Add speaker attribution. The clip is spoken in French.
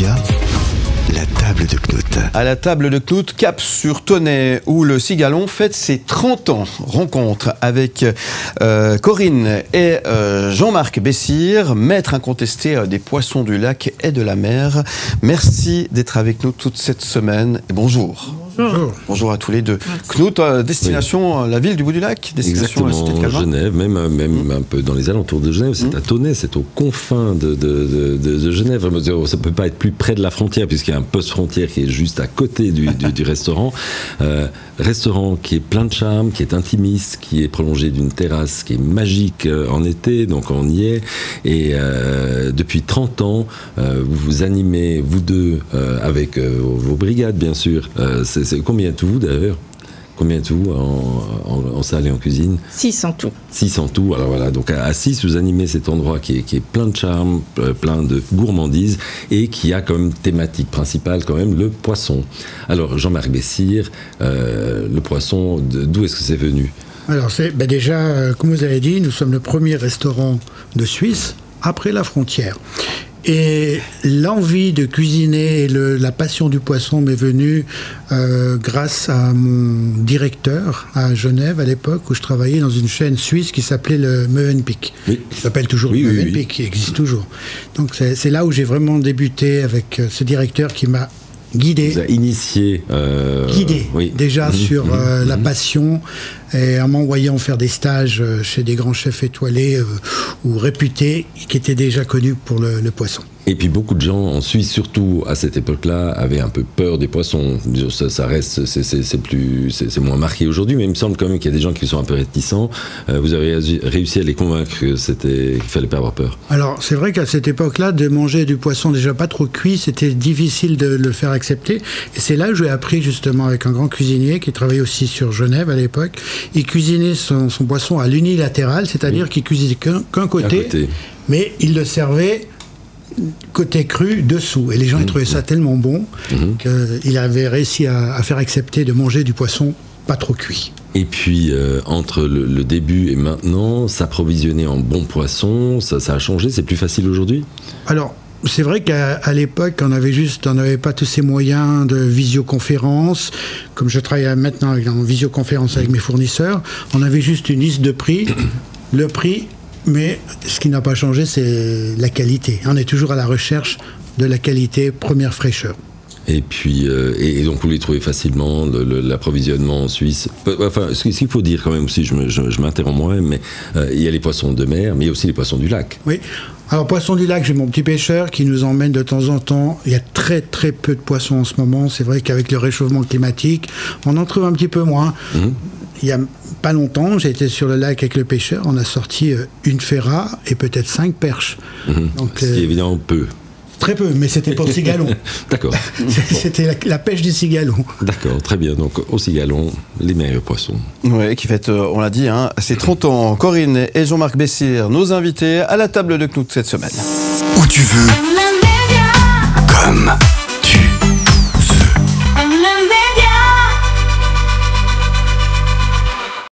Speaker 1: Média, la table de Knut.
Speaker 2: À la table de Knut, cap sur Tonnet, où le Cigalon fête ses 30 ans. Rencontre avec Corinne et Jean-Marc Bessire, maître incontesté des poissons du lac et de la mer. Merci d'être avec nous toute cette semaine et bonjour.
Speaker 3: Bonjour.
Speaker 2: Bonjour à tous les deux. Knut, destination la ville du bout du lac, destination la cité de Calmar.
Speaker 4: Genève, même un peu dans les alentours de Genève. C'est à Tonnet, c'est aux confins de Genève. Ça ne peut pas être plus près de la frontière, puisqu'il y a un poste frontière qui est juste à côté du restaurant. Restaurant qui est plein de charme, qui est intimiste, qui est prolongé d'une terrasse qui est magique en été, donc on y est. Et depuis 30 ans, vous animez, vous deux, avec vos brigades, bien sûr. C'est combien êtes-vous d'ailleurs? Combien êtes-vous en salle et en cuisine?
Speaker 3: 6 en tout.
Speaker 4: 6 en tout. Alors voilà, donc à 6, vous animez cet endroit qui est plein de charme, plein de gourmandise et qui a comme thématique principale quand même le poisson. Alors Jean-Marc Bessire, le poisson, d'où est-ce que c'est venu?
Speaker 5: Alors déjà, comme vous avez dit, nous sommes le premier restaurant de Suisse après la frontière. Et l'envie de cuisiner et la passion du poisson m'est venue grâce à mon directeur à Genève à l'époque où je travaillais dans une chaîne suisse qui s'appelait le Mövenpick. Oui. Qui s'appelle toujours le Mövenpick, qui existe toujours. Donc c'est là où j'ai vraiment débuté avec ce directeur qui m'a guidé.
Speaker 4: Vous a initié.
Speaker 5: Guidé déjà sur la passion et en m'envoyant faire des stages chez des grands chefs étoilés ou réputés qui étaient déjà connus pour le poisson.
Speaker 4: Et puis beaucoup de gens en Suisse, surtout à cette époque-là, avaient un peu peur des poissons. Ça reste, c'est moins marqué aujourd'hui, mais il me semble quand même qu'il y a des gens qui sont un peu réticents. Vous avez réussi à les convaincre qu'il fallait pas avoir peur.
Speaker 5: Alors c'est vrai qu'à cette époque-là, de manger du poisson déjà pas trop cuit, c'était difficile de le faire accepter. Et c'est là que j'ai appris justement avec un grand cuisinier qui travaillait aussi sur Genève à l'époque. Il cuisinait son poisson à l'unilatéral, c'est-à-dire qu'il cuisinait qu'un côté, mais il le servait côté cru dessous. Et les gens ils trouvaient ça tellement bon qu'il avait réussi à faire accepter de manger du poisson pas trop cuit.
Speaker 4: Et puis, entre le début et maintenant, s'approvisionner en bons poissons, ça a changé? C'est plus facile aujourd'hui?
Speaker 5: Alors, c'est vrai qu'à l'époque, on n'avait pas tous ces moyens de visioconférence. Comme je travaille maintenant en visioconférence avec mes fournisseurs, on avait juste une liste de prix. Le prix, mais ce qui n'a pas changé, c'est la qualité. On est toujours à la recherche de la qualité première fraîcheur. Et
Speaker 4: puis, et donc vous les trouvez facilement, l'approvisionnement en Suisse. Enfin, ce qu'il faut dire quand même aussi, je m'interromps moi-même, mais il y a les poissons de mer, mais il y a aussi les poissons du lac.
Speaker 5: Oui. Alors, poisson du lac, j'ai mon petit pêcheur qui nous emmène de temps en temps. Il y a très très peu de poissons en ce moment. C'est vrai qu'avec le réchauffement climatique, on en trouve un petit peu moins. Il n'y a pas longtemps, j'ai été sur le lac avec le pêcheur. On a sorti une ferra et peut-être 5 perches.
Speaker 4: Donc, ce qui est évidemment peu.
Speaker 5: Très peu, mais c'était pour le cigalon.
Speaker 4: D'accord.
Speaker 5: C'était la pêche du cigalon.
Speaker 4: D'accord, très bien. Donc au cigalon, les meilleurs poissons.
Speaker 2: Oui, qui fête, on l'a dit, c'est 30 ans. Corinne et Jean-Marc Bessire, nos invités à la table de Knut cette semaine.
Speaker 1: Où tu veux, comme